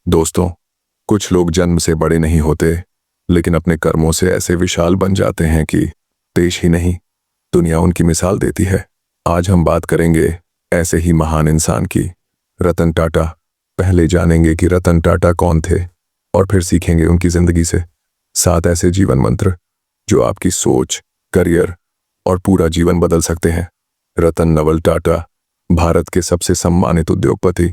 दोस्तों, कुछ लोग जन्म से बड़े नहीं होते, लेकिन अपने कर्मों से ऐसे विशाल बन जाते हैं कि देश ही नहीं, दुनिया उनकी मिसाल देती है। आज हम बात करेंगे ऐसे ही महान इंसान की, रतन टाटा। पहले जानेंगे कि रतन टाटा कौन थे और फिर सीखेंगे उनकी जिंदगी से 7 ऐसे जीवन मंत्र जो आपकी सोच, करियर और पूरा जीवन बदल सकते हैं। रतन नवल टाटा भारत के सबसे सम्मानित उद्योगपति,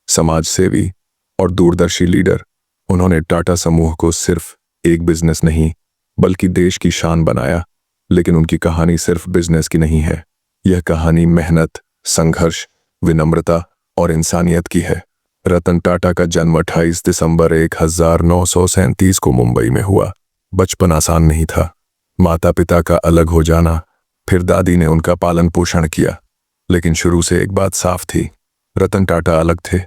समाज सेवी और दूरदर्शी लीडर। उन्होंने टाटा समूह को सिर्फ एक बिजनेस नहीं बल्कि देश की शान बनाया। लेकिन उनकी कहानी सिर्फ बिजनेस की नहीं है, यह कहानी मेहनत, संघर्ष, विनम्रता और इंसानियत की है। रतन टाटा का जन्म 28 दिसंबर 1937 को मुंबई में हुआ। बचपन आसान नहीं था। माता पिता का अलग हो जाना, फिर दादी ने उनका पालन पोषण किया। लेकिन शुरू से एक बात साफ थी, रतन टाटा अलग थे।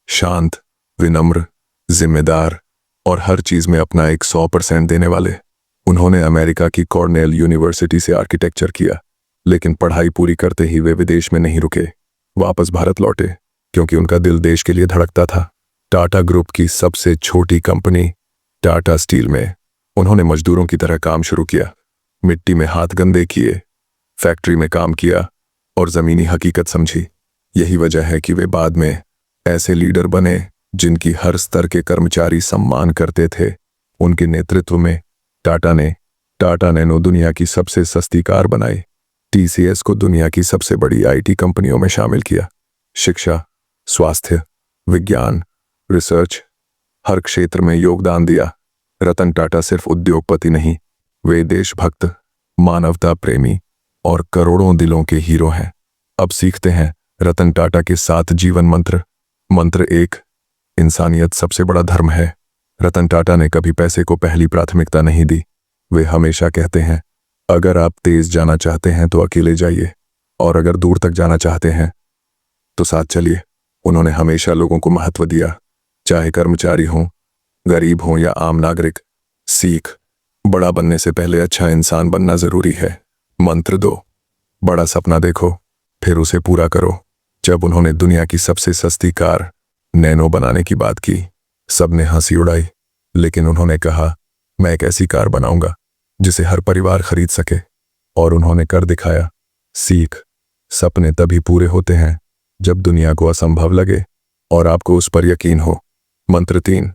शांत, विनम्र, जिम्मेदार और हर चीज में अपना 100% देने वाले। उन्होंने अमेरिका की कॉर्नेल यूनिवर्सिटी से आर्किटेक्चर किया, लेकिन पढ़ाई पूरी करते ही वे विदेश में नहीं रुके, वापस भारत लौटे, क्योंकि उनका दिल देश के लिए धड़कता था। टाटा ग्रुप की सबसे छोटी कंपनी टाटा स्टील में उन्होंने मजदूरों की तरह काम शुरू किया। मिट्टी में हाथ गंदे किए, फैक्ट्री में काम किया और जमीनी हकीकत समझी। यही वजह है कि वे बाद में ऐसे लीडर बने जिनकी हर स्तर के कर्मचारी सम्मान करते थे। उनके नेतृत्व में टाटा नैनो दुनिया की सबसे सस्ती कार बनाई, टीसीएस को दुनिया की सबसे बड़ी आईटी कंपनियों में शामिल किया। शिक्षा, स्वास्थ्य, विज्ञान, रिसर्च, हर क्षेत्र में योगदान दिया। रतन टाटा सिर्फ उद्योगपति नहीं, वे देशभक्त, मानवता प्रेमी और करोड़ों दिलों के हीरो हैं। अब सीखते हैं रतन टाटा के 7 जीवन मंत्र। मंत्र 1, इंसानियत सबसे बड़ा धर्म है। रतन टाटा ने कभी पैसे को पहली प्राथमिकता नहीं दी। वे हमेशा कहते हैं, अगर आप तेज जाना चाहते हैं तो अकेले जाइए, और अगर दूर तक जाना चाहते हैं तो साथ चलिए। उन्होंने हमेशा लोगों को महत्व दिया, चाहे कर्मचारी हों, गरीब हों या आम नागरिक। सीख, बड़ा बनने से पहले अच्छा इंसान बनना जरूरी है। मंत्र 2, बड़ा सपना देखो, फिर उसे पूरा करो। जब उन्होंने दुनिया की सबसे सस्ती कार नैनो बनाने की बात की, सबने हंसी उड़ाई, लेकिन उन्होंने कहा, मैं एक ऐसी कार बनाऊंगा जिसे हर परिवार खरीद सके, और उन्होंने कर दिखाया। सीख, सपने तभी पूरे होते हैं जब दुनिया को असंभव लगे और आपको उस पर यकीन हो। मंत्र 3,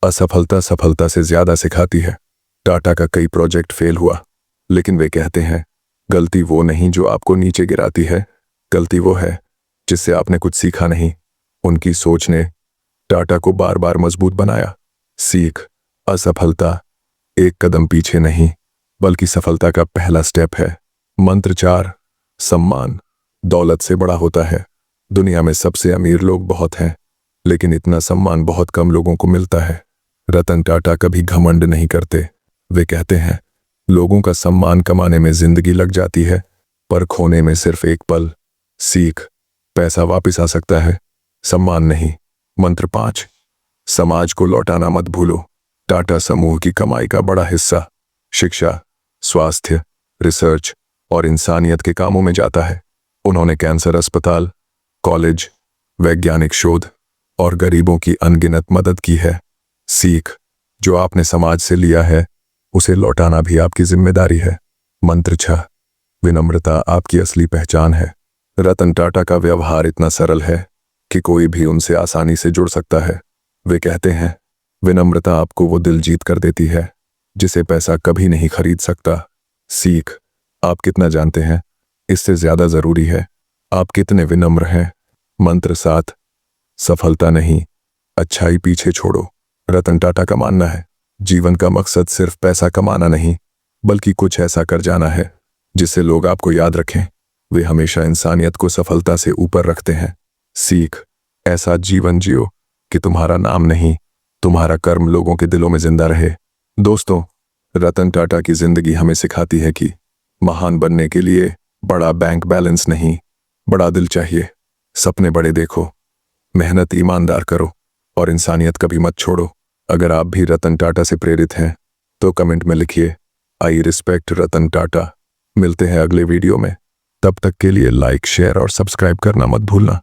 असफलता सफलता से ज्यादा सिखाती है। टाटा का कई प्रोजेक्ट फेल हुआ, लेकिन वे कहते हैं, गलती वो नहीं जो आपको नीचे गिराती है, गलती वो है जिससे आपने कुछ सीखा नहीं। उनकी सोच ने टाटा को बार बार मजबूत बनाया। सीख, असफलता एक कदम पीछे नहीं बल्कि सफलता का पहला स्टेप है। मंत्र 4, सम्मान दौलत से बड़ा होता है। दुनिया में सबसे अमीर लोग बहुत हैं, लेकिन इतना सम्मान बहुत कम लोगों को मिलता है। रतन टाटा कभी घमंड नहीं करते। वे कहते हैं, लोगों का सम्मान कमाने में जिंदगी लग जाती है, पर खोने में सिर्फ एक पल। सीख, पैसा वापस आ सकता है, सम्मान नहीं। मंत्र 5, समाज को लौटाना मत भूलो। टाटा समूह की कमाई का बड़ा हिस्सा शिक्षा, स्वास्थ्य, रिसर्च और इंसानियत के कामों में जाता है। उन्होंने कैंसर अस्पताल, कॉलेज, वैज्ञानिक शोध और गरीबों की अनगिनत मदद की है। सीख, जो आपने समाज से लिया है उसे लौटाना भी आपकी जिम्मेदारी है। मंत्र 6, विनम्रता आपकी असली पहचान है। रतन टाटा का व्यवहार इतना सरल है कि कोई भी उनसे आसानी से जुड़ सकता है। वे कहते हैं, विनम्रता आपको वो दिल जीत कर देती है जिसे पैसा कभी नहीं खरीद सकता। सीख, आप कितना जानते हैं इससे ज्यादा जरूरी है आप कितने विनम्र हैं। मंत्र 7, सफलता नहीं, अच्छाई पीछे छोड़ो। रतन टाटा का मानना है, जीवन का मकसद सिर्फ पैसा कमाना नहीं बल्कि कुछ ऐसा कर जाना है जिससे लोग आपको याद रखें। वे हमेशा इंसानियत को सफलता से ऊपर रखते हैं। सीख, ऐसा जीवन जियो कि तुम्हारा नाम नहीं, तुम्हारा कर्म लोगों के दिलों में जिंदा रहे। दोस्तों, रतन टाटा की जिंदगी हमें सिखाती है कि महान बनने के लिए बड़ा बैंक बैलेंस नहीं, बड़ा दिल चाहिए। सपने बड़े देखो, मेहनत ईमानदार करो और इंसानियत कभी मत छोड़ो। अगर आप भी रतन टाटा से प्रेरित हैं तो कमेंट में लिखिए, आई रिस्पेक्ट रतन टाटा। मिलते हैं अगले वीडियो में, तब तक के लिए लाइक, शेयर और सब्सक्राइब करना मत भूलना।